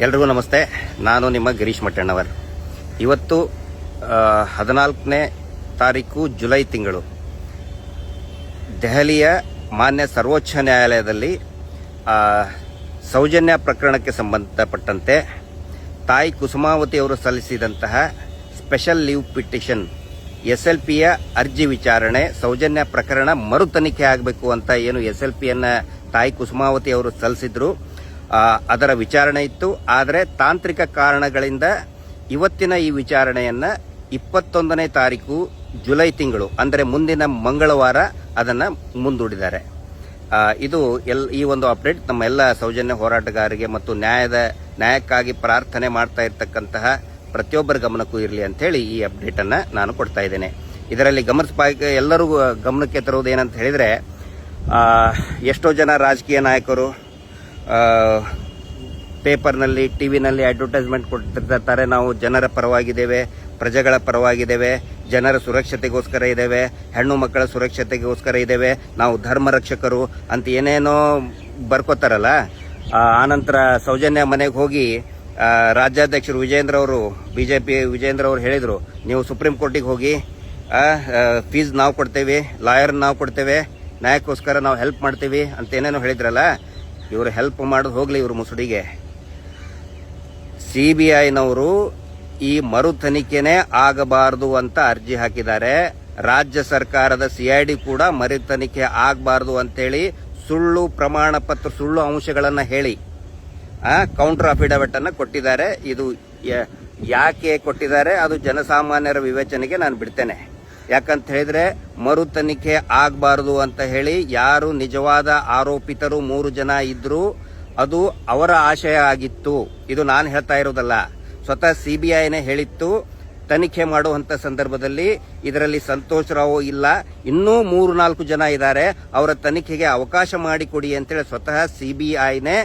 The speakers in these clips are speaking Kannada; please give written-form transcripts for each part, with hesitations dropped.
ಎಲ್ರಿಗೂ ನಮಸ್ತೆ. ನಾನು ನಿಮ್ಮ ಗಿರೀಶ್ ಮಟ್ಟಣ್ಣವರ್. ಇವತ್ತು 14ನೇ ತಾರೀಕು ಜುಲೈ ತಿಂಗಳು ದೆಹಲಿಯ ಮಾನ್ಯ ಸರ್ವೋಚ್ಚ ನ್ಯಾಯಾಲಯದಲ್ಲಿ ಸೌಜನ್ಯ ಪ್ರಕರಣಕ್ಕೆ ಸಂಬಂಧಪಟ್ಟಂತೆ ತಾಯಿ ಕುಸುಮಾವತಿಯವರು ಸಲ್ಲಿಸಿದಂತಹ ಸ್ಪೆಷಲ್ ಲೀವ್ ಪಿಟಿಷನ್ SLPಯ ಅರ್ಜಿ ವಿಚಾರಣೆ, ಸೌಜನ್ಯ ಪ್ರಕರಣ ಮರು ತನಿಖೆ ಆಗಬೇಕು ಅಂತ ಏನು SLPಯನ್ನ ತಾಯಿ ಕುಸುಮಾವತಿ ಅವರು ಸಲ್ಲಿಸಿದ್ರು, ಅದರ ವಿಚಾರಣೆ ಇತ್ತು. ಆದರೆ ತಾಂತ್ರಿಕ ಕಾರಣಗಳಿಂದ ಇವತ್ತಿನ ಈ ವಿಚಾರಣೆಯನ್ನ 21ನೇ ತಾರೀಕು ಜುಲೈ ತಿಂಗಳು ಅಂದರೆ ಮುಂದಿನ ಮಂಗಳವಾರ ಅದನ್ನ ಮುಂದೂಡಿದ್ದಾರೆ. ಇದು ಈ ಒಂದು ಅಪ್ಡೇಟ್ ನಮ್ಮ ಎಲ್ಲ ಸೌಜನ್ಯ ಹೋರಾಟಗಾರರಿಗೆ ಮತ್ತು ನ್ಯಾಯಕ್ಕಾಗಿ ಪ್ರಾರ್ಥನೆ ಮಾಡ್ತಾ ಇರತಕ್ಕಂತಹ ಪ್ರತಿಯೊಬ್ಬರ ಗಮನಕ್ಕೂ ಇರಲಿ ಅಂತ ಹೇಳಿ ಈ ಅಪ್ಡೇಟ್ ಅನ್ನ ನಾನು ಕೊಡ್ತಾ ಇದ್ದೇನೆ. ಇದರಲ್ಲಿ ಎಲ್ಲರೂ ಗಮನಕ್ಕೆ ತರುವುದು ಏನಂತ ಹೇಳಿದ್ರೆ, ಎಷ್ಟೋ ಜನ ರಾಜಕೀಯ ನಾಯಕರು ಪೇಪರ್ನಲ್ಲಿ, ಟಿವಿನಲ್ಲಿ ಅಡ್ವರ್ಟೈಸ್ಮೆಂಟ್ ಕೊಡ್ತಿರ್ತಾರೆ. ನಾವು ಜನರ ಪರವಾಗಿದ್ದೇವೆ, ಪ್ರಜೆಗಳ ಪರವಾಗಿದ್ದೇವೆ, ಜನರ ಸುರಕ್ಷತೆಗೋಸ್ಕರ ಇದ್ದೇವೆ, ಹೆಣ್ಣು ಮಕ್ಕಳ ಸುರಕ್ಷತೆಗೋಸ್ಕರ ಇದ್ದೇವೆ, ನಾವು ಧರ್ಮ ರಕ್ಷಕರು ಅಂತ ಏನೇನೋ ಬರ್ಕೋತಾರಲ್ಲ. ಆನಂತರ ಸೌಜನ್ಯ ಮನೆಗೆ ಹೋಗಿ ರಾಜ್ಯಾಧ್ಯಕ್ಷರು ಬಿಜೆಪಿ ವಿಜೇಂದ್ರ ಅವರು ಹೇಳಿದ್ರು, ನೀವು ಸುಪ್ರೀಂ ಕೋರ್ಟಿಗೆ ಹೋಗಿ ಫೀಸ್ ನಾವು ಕೊಡ್ತೇವೆ, ಲಾಯರ್ ನಾವು ಕೊಡ್ತೇವೆ, ನ್ಯಾಯಕ್ಕೋಸ್ಕರ ನಾವು ಹೆಲ್ಪ್ ಮಾಡ್ತೀವಿ ಅಂತ ಏನೇನೋ ಹೇಳಿದ್ರಲ್ಲ. ಇವರು ಹೆಲ್ಪ್ ಮಾಡೋದು ಹೋಗ್ಲಿ ಇವರು ಮುಸುಡಿಗೆ. CBIನವರು ಈ ಮರು ತನಿಖೆನೇ ಆಗಬಾರದು ಅಂತ ಅರ್ಜಿ ಹಾಕಿದ್ದಾರೆ. ರಾಜ್ಯ ಸರ್ಕಾರದ CID ಕೂಡ ಮರು ತನಿಖೆ ಆಗಬಾರದು ಅಂತೇಳಿ ಸುಳ್ಳು ಪ್ರಮಾಣ ಪತ್ರ, ಸುಳ್ಳು ಅಂಶಗಳನ್ನ ಹೇಳಿ ಕೌಂಟರ್ ಅಫಿಡವಿಟ್ ಅನ್ನ ಕೊಟ್ಟಿದ್ದಾರೆ. ಇದು ಯಾಕೆ ಕೊಟ್ಟಿದ್ದಾರೆ ಅದು ಜನಸಾಮಾನ್ಯರ ವಿವೇಚನೆಗೆ ನಾನು ಬಿಡ್ತೇನೆ. ಯಾಕಂತ ಹೇಳಿದ್ರೆ ಮರು ತನಿಖೆ ಆಗಬಾರದು ಅಂತ ಹೇಳಿ ಯಾರು ನಿಜವಾದ ಆರೋಪಿತರು 3 ಜನ ಇದ್ರು, ಅದು ಅವರ ಆಶಯ ಆಗಿತ್ತು. ಇದು ನಾನು ಹೇಳ್ತಾ ಇರೋದಲ್ಲ, ಸ್ವತಃ CBIನೇ ಹೇಳಿತ್ತು. ತನಿಖೆ ಮಾಡುವಂತ ಸಂದರ್ಭದಲ್ಲಿ ಇದರಲ್ಲಿ ಸಂತೋಷ್ ರಾವ್ ಇಲ್ಲ, ಇನ್ನೂ 3-4 ಜನ ಇದ್ದಾರೆ, ಅವರ ತನಿಖೆಗೆ ಅವಕಾಶ ಮಾಡಿಕೊಡಿ ಅಂತೇಳಿ ಸ್ವತಃ CBIನೇ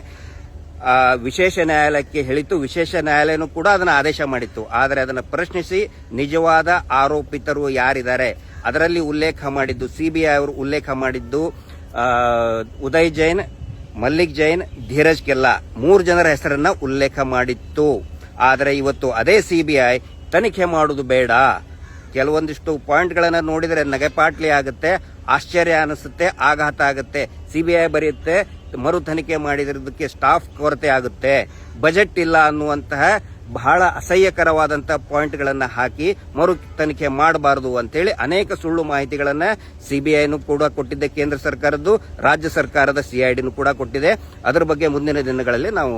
ವಿಶೇಷ ನ್ಯಾಯಾಲಯಕ್ಕೆ ಹೇಳಿತ್ತು. ವಿಶೇಷ ನ್ಯಾಯಾಲಯನೂ ಕೂಡ ಅದನ್ನು ಆದೇಶ ಮಾಡಿತ್ತು. ಆದರೆ ಅದನ್ನು ಪ್ರಶ್ನಿಸಿ ನಿಜವಾದ ಆರೋಪಿತರು ಯಾರಿದ್ದಾರೆ ಅದರಲ್ಲಿ ಉಲ್ಲೇಖ ಮಾಡಿದ್ದು, CBI ಅವರು ಉಲ್ಲೇಖ ಮಾಡಿದ್ದು ಉದಯ್ ಜೈನ್, ಮಲ್ಲಿಕ್ ಜೈನ್, ಧೀರಜ್ ಕೆಲ್ಲಾ 3 ಜನರ ಹೆಸರನ್ನ ಉಲ್ಲೇಖ ಮಾಡಿತ್ತು. ಆದರೆ ಇವತ್ತು ಅದೇ CBI ತನಿಖೆ ಮಾಡುವುದು ಬೇಡ, ಕೆಲವೊಂದಿಷ್ಟು ಪಾಯಿಂಟ್ಗಳನ್ನು ನೋಡಿದರೆ ನಗೆಪಾಟ್ಲಿ ಆಗುತ್ತೆ, ಆಶ್ಚರ್ಯ ಅನಿಸುತ್ತೆ, ಆಘಾತ ಆಗುತ್ತೆ. CBI ಬರೆಯುತ್ತೆ ಮರು ತನಿಖೆ ಮಾಡಿರೋದಕ್ಕೆ ಸ್ಟಾಫ್ ಕೊರತೆ ಆಗುತ್ತೆ, ಬಜೆಟ್ ಇಲ್ಲ ಅನ್ನುವಂತಹ ಬಹಳ ಅಸಹ್ಯಕರವಾದಂತಹ ಪಾಯಿಂಟ್ಗಳನ್ನ ಹಾಕಿ ಮರು ತನಿಖೆ ಮಾಡಬಾರದು ಅಂತೇಳಿ ಅನೇಕ ಸುಳ್ಳು ಮಾಹಿತಿಗಳನ್ನ CBIನೂ ಕೂಡ ಕೊಟ್ಟಿದೆ, ಕೇಂದ್ರ ಸರ್ಕಾರದ್ದು, ರಾಜ್ಯ ಸರ್ಕಾರದ CIDನೂ ಕೂಡ ಕೊಟ್ಟಿದೆ. ಅದರ ಬಗ್ಗೆ ಮುಂದಿನ ದಿನಗಳಲ್ಲಿ ನಾವು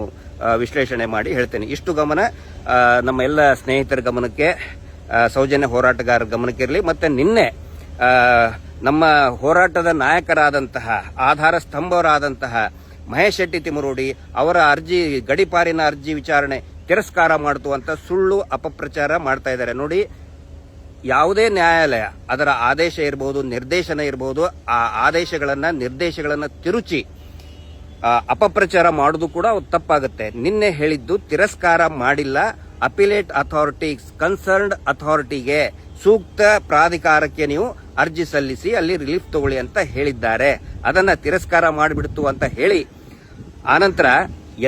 ವಿಶ್ಲೇಷಣೆ ಮಾಡಿ ಹೇಳ್ತೇನೆ. ಇಷ್ಟು ಗಮನ ನಮ್ಮ ಎಲ್ಲ ಸ್ನೇಹಿತರ ಗಮನಕ್ಕೆ, ಸೌಜನ್ಯ ಹೋರಾಟಗಾರರ ಗಮನಕ್ಕೆ ಇರಲಿ. ಮತ್ತೆ ನಿನ್ನೆ ನಮ್ಮ ಹೋರಾಟದ ನಾಯಕರಾದಂತಹ, ಆಧಾರ ಸ್ತಂಭವರಾದಂತಹ ಮಹೇಶ್ ಶೆಟ್ಟಿ ತಿಮರೋಡಿ ಅವರ ಅರ್ಜಿ, ಗಡಿಪಾರಿನ ಅರ್ಜಿ ವಿಚಾರಣೆ ತಿರಸ್ಕಾರ ಮಾಡ್ತು ಅಂತ ಸುಳ್ಳು ಅಪಪ್ರಚಾರ ಮಾಡ್ತಾ ಇದ್ದಾರೆ. ನೋಡಿ, ಯಾವುದೇ ನ್ಯಾಯಾಲಯ ಅದರ ಆದೇಶ ಇರಬಹುದು, ನಿರ್ದೇಶನ ಇರಬಹುದು, ಆ ನಿರ್ದೇಶಗಳನ್ನ ತಿರುಚಿ ಅಪಪ್ರಚಾರ ಮಾಡುವುದು ಕೂಡ ತಪ್ಪಾಗುತ್ತೆ. ನಿನ್ನೆ ಹೇಳಿದ್ದು ತಿರಸ್ಕಾರ ಮಾಡಿಲ್ಲ, ಅಪಿಲೇಟ್ ಅಥಾರಿಟೀಸ್, ಕನ್ಸರ್ನ್ಡ್ ಅಥಾರಿಟಿಗೆ, ಸೂಕ್ತ ಪ್ರಾಧಿಕಾರಕ್ಕೆ ನೀವು ಅರ್ಜಿ ಸಲ್ಲಿಸಿ ಅಲ್ಲಿ ರಿಲೀಫ್ ತಗೊಳ್ಳಿ ಅಂತ ಹೇಳಿದ್ದಾರೆ. ಅದನ್ನ ತಿರಸ್ಕಾರ ಮಾಡಿಬಿಡ್ತು ಅಂತ ಹೇಳಿ ಆನಂತರ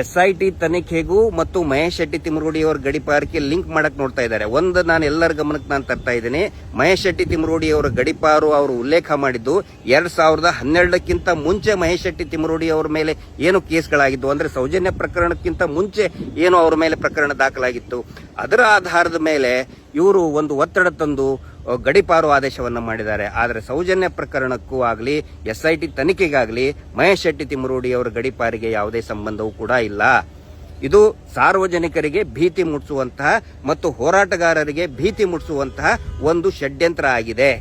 SIT ತನಿಖೆಗೂ ಮತ್ತು ಮಹೇಶ್ ಶೆಟ್ಟಿ ತಿಮರೋಡಿ ಅವರ ಗಡಿಪಾರಕ್ಕೆ ಲಿಂಕ್ ಮಾಡಕ್ ನೋಡ್ತಾ ಇದ್ದಾರೆ. ನಾನು ಎಲ್ಲರ ಗಮನಕ್ಕೆ ನಾನು ತರ್ತಾ ಇದ್ದೀನಿ, ಮಹೇಶ್ ಶೆಟ್ಟಿ ತಿಮರೋಡಿ ಅವರ ಗಡಿಪಾರು ಅವರು ಉಲ್ಲೇಖ ಮಾಡಿದ್ದು 2012ಕ್ಕಿಂತ ಮುಂಚೆ ಮಹೇಶ್ ಶೆಟ್ಟಿ ತಿಮರೋಡಿ ಅವರ ಮೇಲೆ ಏನು ಕೇಸ್ಗಳಾಗಿದ್ದು, ಅಂದ್ರೆ ಸೌಜನ್ಯ ಪ್ರಕರಣಕ್ಕಿಂತ ಮುಂಚೆ ಏನು ಅವರ ಮೇಲೆ ಪ್ರಕರಣ ದಾಖಲಾಗಿತ್ತು, ಅದರ ಆಧಾರದ ಮೇಲೆ ಇವರು ಒಂದು ಒತ್ತಡ ತಂದು ಗಡಿಪಾರು ಆದೇಶವನ್ನ ಮಾಡಿದ್ದಾರೆ. ಆದರೆ ಸೌಜನ್ಯ ಪ್ರಕರಣಕ್ಕೂ ಆಗಲಿ, SIT ತನಿಖೆಗಾಗಲಿ ಮಹೇಶ್ ಶೆಟ್ಟಿ ತಿಮರೋಡಿ ಅವರ ಗಡಿಪಾರಿಗೆ ಯಾವುದೇ ಸಂಬಂಧವೂ ಕೂಡ ಇಲ್ಲ. ಇದು ಸಾರ್ವಜನಿಕರಿಗೆ ಭೀತಿ ಮೂಡಿಸುವಂತಹ ಮತ್ತು ಹೋರಾಟಗಾರರಿಗೆ ಭೀತಿ ಮೂಡಿಸುವಂತಹ ಒಂದು ಷಡ್ಯಂತ್ರ ಆಗಿದೆ.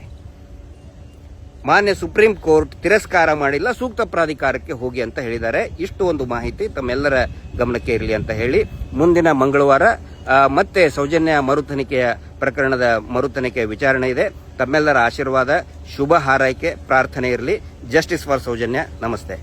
ಮಾನ್ಯ ಸುಪ್ರೀಂ ಕೋರ್ಟ್ ತಿರಸ್ಕಾರ ಮಾಡಿಲ್ಲ, ಸೂಕ್ತ ಪ್ರಾಧಿಕಾರಕ್ಕೆ ಹೋಗಿ ಅಂತ ಹೇಳಿದ್ದಾರೆ. ಇಷ್ಟು ಒಂದು ಮಾಹಿತಿ ತಮ್ಮೆಲ್ಲರ ಗಮನಕ್ಕೆ ಇರಲಿ ಅಂತ ಹೇಳಿ, ಮುಂದಿನ ಮಂಗಳವಾರ ಮತ್ತೆ ಸೌಜನ್ಯ ಪ್ರಕರಣದ ಮರು ತನಿಖೆಯ ವಿಚಾರಣೆ ಇದೆ. ತಮ್ಮೆಲ್ಲರ ಆಶೀರ್ವಾದ, ಶುಭ ಹಾರೈಕೆ, ಪ್ರಾರ್ಥನೆ ಇರಲಿ. Justice for Soujanya. ನಮಸ್ತೆ.